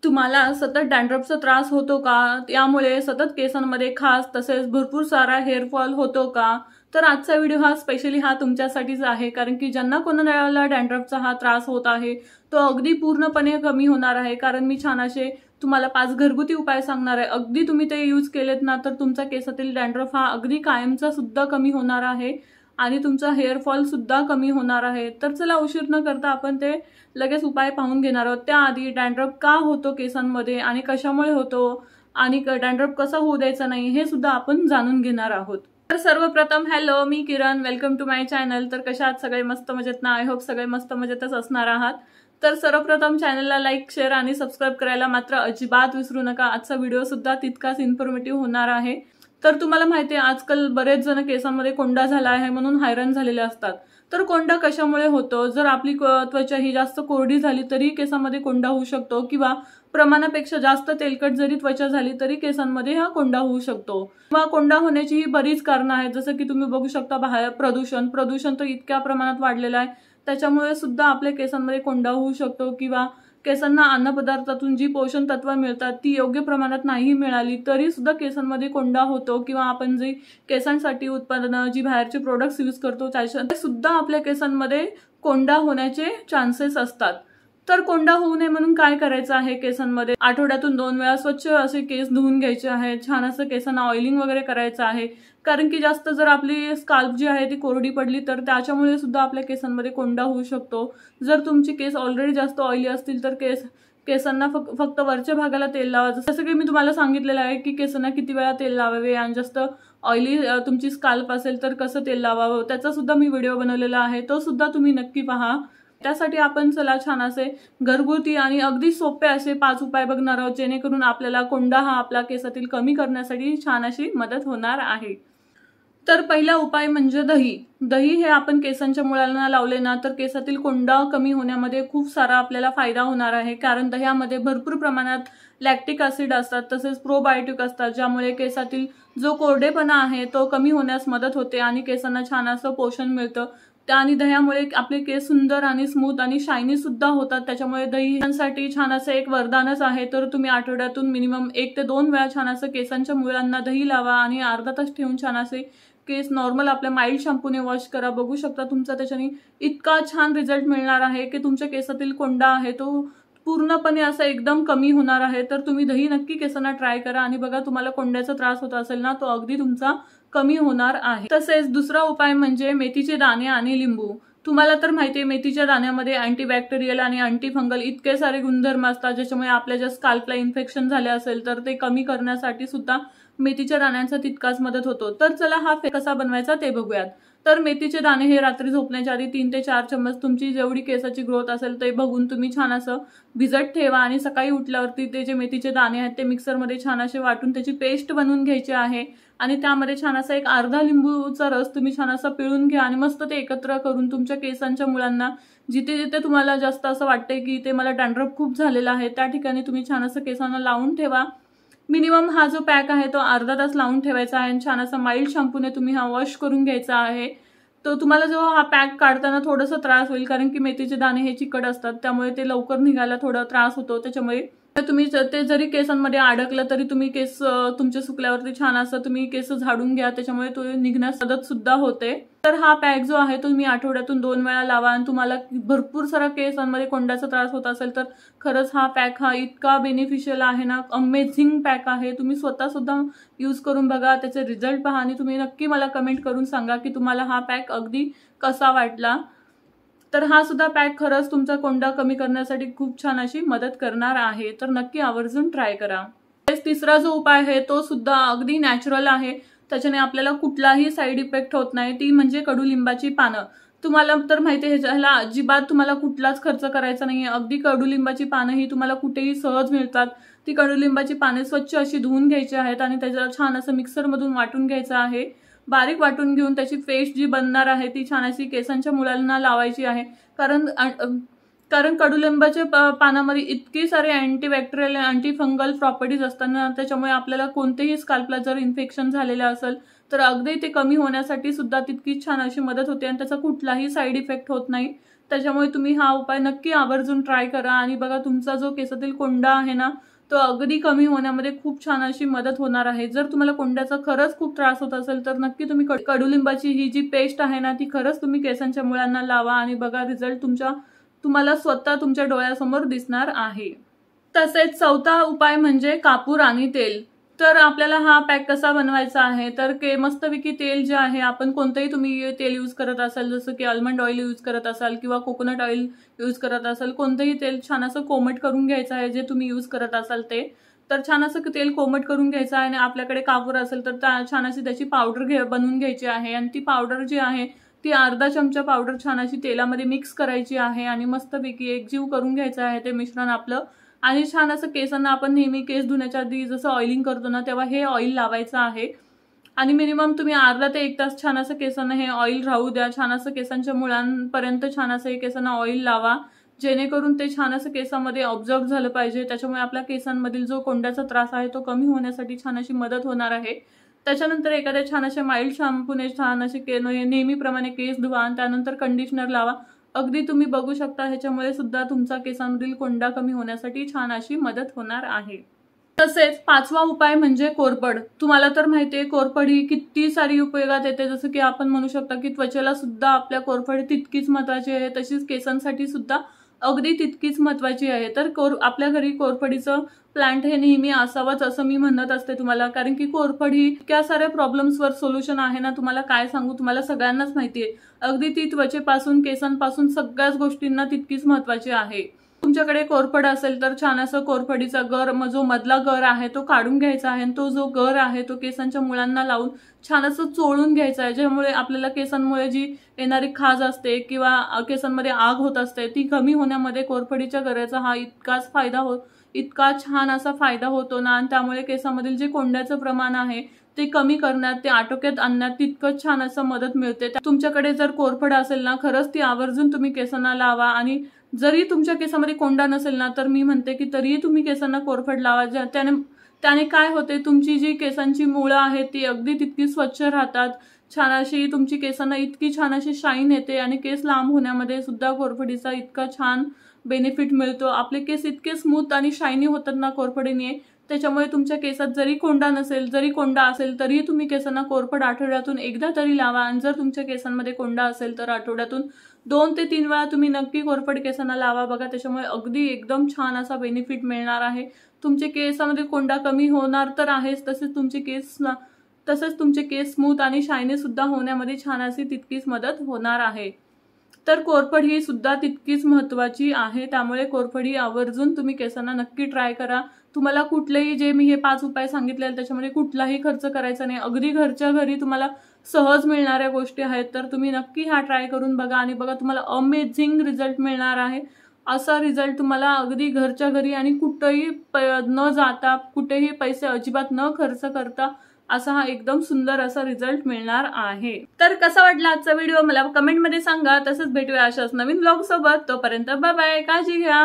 तुम्हाला सतत डॅन्ड्रफचा त्रास होतो का? त्यामुळे सतत केसांमध्ये खाज तसेच भरपूर सारा हेअर फॉल होतो का? तर आजचा व्हिडिओ हा स्पेशली तुमच्यासाठीच आहे, कारण की ज्यांना कोणाला डॅन्ड्रफचा हा त्रास होत आहे तो अगदी पूर्णपणे कमी होणार आहे. कारण मी छान असे तुम्हाला 5 घरगुती उपाय सांगणार आहे. अगदी तुम्ही ते यूज केलेत ना तर तुमच्या केसातील डॅन्ड्रफ हा अगदी कायमचा सुद्धा कमी होणार आहे आणि तुमचा हेअर फॉल सुद्धा कमी होणार आहे. तर चला उशीर न करता आपण ते लगेच उपाय पाहून घेणार आहोत. त्याआधी डॅन्ड्रफ का होतो केसांमध्ये आणि कशामुळे होतो आणि डॅन्ड्रफ कसा होऊ द्यायचा नाही हे सुद्धा आपण जाणून घेणार आहोत. तर सर्वप्रथम हॅलो, मी Kiran, welcome to my channel. तर कशा आहात सगळे? मस्त मजेत ना? आय होप सगळे मस्त मजेतच असणार आहात. तर सर्वप्रथम चॅनलला लाईक, शेअर आणि सबस्क्राईब करायला मात्र अजिबात विसरू नका. आजचा व्हिडिओ सुद्धा तितकाच इन्फॉर्मेटिव्ह होणार आहे. तर तुम्हाला माहिती आहे आजकाल बरेच जण केसांमध्ये कोंडा झाला आहे म्हणून हैराण झालेले असतात. तर कोंडा कशामुळे होतो? जर आपली त्वचा ही जास्त कोरडी झाली तरी केसांमध्ये कोंडा होऊ शकतो, किंवा प्रमाणापेक्षा जास्त तेलकट जरी त्वचा झाली तरी केसांमध्ये हा कोंडा होऊ शकतो. किंवा कोंडा होण्याची ही बरीच कारणं आहेत, जसं की तुम्ही बघू शकता बाहेर प्रदूषण तर इतक्या प्रमाणात वाढलेलं आहे, त्याच्यामुळे सुद्धा आपल्या केसांमध्ये कोंडा होऊ शकतो. किंवा केसांना अन्नपदार्थातून जी पोषण तत्व मिळतात ती योग्य प्रमाणात नाही मिळाली तरी सुद्धा केसांमध्ये कोंडा होतो. किंवा आपण जी केसांसाठी उत्पादनं जी बाहेरचे प्रोडक्ट्स यूज करतो त्याच्यात सुद्धा आपल्या केसांमध्ये कोंडा होण्याचे चान्सेस असतात. तर कोंडा होऊ नये म्हणून काय करायचं आहे? केसांमध्ये आठवड्यातून 2 वेळा स्वच्छ असे केस धुवून घ्यायचे आहेत. छान असं केसांना ऑइलिंग वगैरे करायचं आहे, कारण की जास्त जर आपली स्काल्प जी आहे ती कोरडी पडली तर त्याच्यामुळे सुद्धा आपल्या केसांमध्ये कोंडा होऊ शकतो. जर तुमची केस ऑलरेडी जास्त ऑइली असतील तर केसांना फक्त वरच्या भागाला तेल लावा. जसं की मी तुम्हाला सांगितलेलं आहे की केसांना किती वेळा तेल लावावे आणि जास्त ऑइली तुमची स्काल्प असेल तर कसं तेल लावावं त्याचा सुद्धा मी व्हिडिओ बनवलेला आहे, तो सुद्धा तुम्ही नक्की पहा. त्यासाठी आपण चला छान असे घरगुती आणि अगदी सोपे असे 5 उपाय बघणार आहोत, जेणेकरून आपल्याला कोंडा हा आपल्या केसातील कमी करण्यासाठी छान अशी मदत होणार आहे. तर पहिला उपाय म्हणजे दही. दही हे आपण केसांच्या मुळांना लावले ना तर केसातील कोंडा कमी होण्यामध्ये खूप सारा आपल्याला फायदा होणार आहे. कारण दह्यामध्ये भरपूर प्रमाणात लॅक्टिक ऍसिड असतात, तसेच प्रोबायोटिक असतात, ज्यामुळे केसातील जो कोरडेपणा आहे तो कमी होण्यास मदत होते आणि केसांना छान असं पोषण मिळतं. आणि दह्यामुळे आपले केस सुंदर आणि स्मूथ आणि शायनी सुद्धा होतात. त्याच्यामुळे दही छान असं एक वरदानच आहे. तर तुम्ही आठवड्यातून मिनिमम 1 ते 2 वेळा छान असं केसांच्या मुळांना दही लावा आणि अर्धा तास ठेवून छान असे केस नॉर्मल आपल्या माइल्ड शॅम्पूने वॉश करा. बघू शकता तुमचा त्याच्याने इतका छान रिझल्ट मिळणार आहे की तुमच्या केसातील कोंडा आहे तो पूर्णपणे असा एकदम कमी होणार आहे. तर तुम्ही दही नक्की केसांना ट्राय करा आणि बघा तुम्हाला कोंड्याचा त्रास होत असेल ना तो अगदी तुमचा कमी होणार आहे. तसेच दुसरा उपाय म्हणजे मेथीचे दाणे आणि लिंबू. तुम्हाला तर माहिती आहे मेथीच्या दाण्यामध्ये अँटीबॅक्टेरियल आणि अँटीफंगल इतके सारे गुणधर्म असतात, ज्याच्यामुळे आपल्या ज्या स्काल्पला इन्फेक्शन झाले असेल तर ते कमी करण्यासाठी सुद्धा मेथीच्या दाण्यांचा तितकाच मदत होतो. तर चला हा कसा बनवायचा ते बघूयात. तर मेथीचे दाणे हे रात्री झोपण्याच्या आधी 3 ते 4 चम्मच तुमची जेवढी केसाची ग्रोथ असेल ते बघून तुम्ही छान असं भिजत ठेवा आणि सकाळी उठल्यावरती ते जे मेथीचे दाणे आहेत ते मिक्सरमध्ये छान असे वाटून त्याची पेस्ट बनवून घ्यायची आहे. आणि त्यामध्ये छान असा एक अर्धा लिंबूचा रस तुम्ही छान असा पिळून घ्या आणि मस्त ते एकत्र करून तुमच्या केसांच्या मुळांना जिथे जिथे तुम्हाला जास्त असं वाटतंय की ते मला डॅन्ड्रफ खूप झालेला आहे त्या ठिकाणी तुम्ही छान असं केसांना लावून ठेवा. मिनिमम हा जो पॅक आहे तो अर्धा तास लावून ठेवायचा आहे. छान असा माइल्ड शॅम्पूने तुम्ही हा वॉश करून घ्यायचा आहे. तो तुम्हाला जो हा पॅक काढताना थोडासा त्रास होईल, कारण की मेथीचे दाणे हे चिकट असतात, त्यामुळे ते लवकर निघायला थोडा त्रास होतो. त्याच्यामुळे तुम्ही ते जरी केसांमध्ये अडकलं तरी तुम्ही केस तुमचे सुकल्यावरती छान असं तुम्ही केस झाडून घ्या, त्याच्यामुळे तो निघण्यास मदत सुद्धा होते. तर हा पॅक जो आहे तो तुम्ही आठवड्यातून 2 वेळा लावा. आणि तुम्हाला भरपूर सारा केसांमध्ये कोंड्याचा त्रास होत असेल तर खरंच हा पॅक हा इतका बेनिफिशियल आहे ना, अमेझिंग पॅक आहे. तुम्ही स्वतः सुद्धा यूज करून बघा, त्याचे रिझल्ट पहा आणि तुम्ही नक्की मला कमेंट करून सांगा की तुम्हाला हा पॅक अगदी कसा वाटला. तर हा सुद्धा पॅक खरंच तुमचा कोंडा कमी करण्यासाठी खूप छान अशी मदत करणार आहे. तर नक्की आवर्जून ट्राय करा. तिसरा जो उपाय आहे तो सुद्धा अगदी नॅचरल आहे, त्याच्याने आपल्याला कुठलाही साईड इफेक्ट होत नाही. ती म्हणजे कडुलिंबाची पानं. तुम्हाला तर माहिती आहे ह्याला अजिबात तुम्हाला कुठलाच खर्च करायचा नाहीये. अगदी कडुलिंबाची पानं ही तुम्हाला कुठेही सहज मिळतात. ती कडुलिंबाची पाने स्वच्छ अशी धुवून घ्यायची आहेत आणि त्याच्याला छान असं मिक्सरमधून वाटून घ्यायचं आहे. बारीक वाटून घेऊन त्याची पेस्ट जी बनणार आहे ती छान अशी केसांच्या मुळांना लावायची आहे. कारण कडुलिंबाच्या पानामध्ये इतकी सारे अँटीबॅक्टेरियल अँटीफंगल प्रॉपर्टीज असतात ना, त्याच्यामुळे आपल्याला कोणतेही स्काल्पला जर इन्फेक्शन झालेलं असेल तर अगदी ते कमी होण्यासाठी सुद्धा तितकीच छान अशी मदत होते आणि त्याचा कुठलाही साईड इफेक्ट होत नाही. त्याच्यामुळे तुम्ही हा उपाय नक्की आवर्जून ट्राय करा आणि बघा तुमचा जो केसातील कोंडा आहे ना तो अगदी कमी होण्यामध्ये खूप छान अशी मदत होणार आहे। जर तुम्हाला कोंड्याचा खरंच खूप त्रास होत असेल तर नक्की तुम्ही कडुलिंबाची ही जी पेस्ट आहे ना ती खरंच तुम्ही केसांच्या मुळांना लावा आणि बघा रिझल्ट तुम्हाला स्वतः तुमच्या डोळ्यासमोर दिसणार आहे। तसेच चौथा उपाय म्हणजे कापूर आणि तेल। तर आपल्याला हा पॅक कसा बनवायचा आहे तर मस्तपैकी तेल जे आहे आपण कोणतेही तुम्ही तेल यूज करत असाल जसं की आल्मंड ऑइल यूज करत असाल किंवा कोकोनट ऑइल यूज करत असाल कोणतेही तेल छान असं कोमट करून घ्यायचं आहे जे तुम्ही यूज करत असाल ते। तर छान असं तेल कोमट करून घ्यायचं आहे आणि आपल्याकडे कापूर असेल तर छान अशी त्याची पावडर बनवून घ्यायची आहे आणि ती पावडर जी आहे ती अर्धा चमचा पावडर छान अशी तेलामध्ये मिक्स करायची आहे आणि मस्तपैकी एकजीव करून घ्यायचं आहे ते मिश्रण आपलं। आणि छान असं केसांना आपण नेहमी केस धुण्याच्या आधी जसं ऑइलिंग करतो ना तेव्हा हे ऑइल लावायचं आहे आणि मिनिमम तुम्ही अर्धा ते 1 तास छान असं केसांना हे ऑइल राहू द्या। छान असं केसांच्या मुळांपर्यंत छान असं हे केसांना ऑइल लावा जेणेकरून ते छान असं केसांमध्ये ऑब्झर्व झालं पाहिजे। त्याच्यामुळे आपल्या केसांमधील जो कोंड्याचा त्रास आहे तो कमी होण्यासाठी छान अशी मदत होणार आहे। त्याच्यानंतर एखाद्या छान अशा माइल्ड शॅम्पूने छान असे नेहमीप्रमाणे केस धुवा आणि त्यानंतर कंडिशनर लावा। अगदी तुम्ही बघू शकता ह्याच्यामुळे सुद्धा तुमचा केसांमधील कोंडा कमी होण्यासाठी छान अशी मदत होणार आहे। तसेच पाचवा उपाय म्हणजे कोरपड। तुम्हाला तर माहितीये कोरपड ही किती सारी उपयोगात येते। जसं की आपण म्हणू शकता की त्वचेला सुद्धा आपल्या कोरपड तितकीच महत्त्वाची आहे तशीच केसांसाठी सुद्धा अगदी तितकीच महत्त्वाची आहे। तर आपल्या घरी कोरपडीचं प्लांट हे नेहमी असावंच असं मी म्हणत असते तुम्हाला, कारण की कोरपड ही इतक्या साऱ्या प्रॉब्लेम्सवर सोल्युशन आहे ना तुम्हाला काय सांगू, तुम्हाला सगळ्यांनाच माहितीये। अगदी ती त्वचेपासून केसांपासून सगळ्याच गोष्टींना तितकीच महत्त्वाची आहे। तुमच्याकडे कोरपड असेल तर छान असं कोरपडीचा गर जो मधला गर आहे तो काढून घ्यायचा आहे आणि तो जो गर आहे तो केसांच्या मुळांना लावून छान असं चोळून घ्यायचा आहे, ज्यामुळे आपल्याला केसांमुळे जी येणारी खाज असते किंवा केसांमध्ये आग होत असते ती कमी होण्यामध्ये कोरपडीच्या गऱ्याचा हा इतका छान असा फायदा होतो ना। आणि त्यामुळे केसांमधील जे कोंड्याचं प्रमाण आहे ते कमी करण्यात ते आटोक्यात आणण्यात तितकंच छान असं मदत मिळते। तुमच्याकडे जर कोरपड असेल ना खरंच ती आवर्जून तुम्ही केसांना लावा आणि जरी तुमच्या केसामध्ये कोंडा नसेल ना तर मी म्हणते की तरीही तुम्ही केसांना कोरपड लावा। त्याने काय होते तुमची जी केसांची मुळं आहेत ती अगदी तितकी स्वच्छ राहतात, छान अशी तुमची केसांना इतकी छान अशी शाईन येते आणि केस लांब होण्यामध्ये सुद्धा कोरपडीचा इतका छान बेनिफिट मिळतो। आपले केस इतके स्मूथ आणि शायनी होतात ना कोरपडीने, त्याच्यामुळे तुमच्या केसात जरी कोंडा असेल तरी तुम्ही केसांना कोरपड आठवड्यातून एकदा तरी लावा। आणि जर तुमच्या केसांमध्ये कोंडा असेल तर आठवड्यातून 2 ते 3 वेळा तुम्ही नक्की कोरपड केसांना लावा। बघा त्याच्यामुळे अगदी एकदम छान असा बेनिफिट मिळणार आहे। तुमचे केसामध्ये कोंडा कमी होणार तर आहेच, तसेच तुमचे केस स्मूथ आणि शायनी सुद्धा होण्यामध्ये छान अशी तितकीच मदत होणार आहे। तर कोरपड ही सुद्धा तितकीच महत्त्वाची आहे, त्यामुळे कोरपड ही आवर्जून तुम्ही केसांना नक्की ट्राय करा। तुम्हाला कुठलेही जे मी हे 5 उपाय सांगितले त्याच्यामध्ये कुठलाही खर्च करायचा नाही, अगदी घरच्या घरी तुम्हाला सहज मिळणाऱ्या गोष्टी आहेत। तर तुम्ही नक्की हा ट्राय करून बघा आणि बघा तुम्हाला अमेझिंग रिझल्ट मिळणार आहे। असा रिझल्ट तुम्हाला अगदी घरच्या घरी आणि कुठेही न जाता कुठेही पैसे अजिबात न खर्च करता असा हा एकदम सुंदर असा रिझल्ट मिळणार आहे। तर कसा वाटला आजचा व्हिडिओ मला कमेंटमध्ये सांगा। तसंच भेटूया अशाच नवीन ब्लॉग सोबत, तोपर्यंत बाय बाय, काळजी घ्या।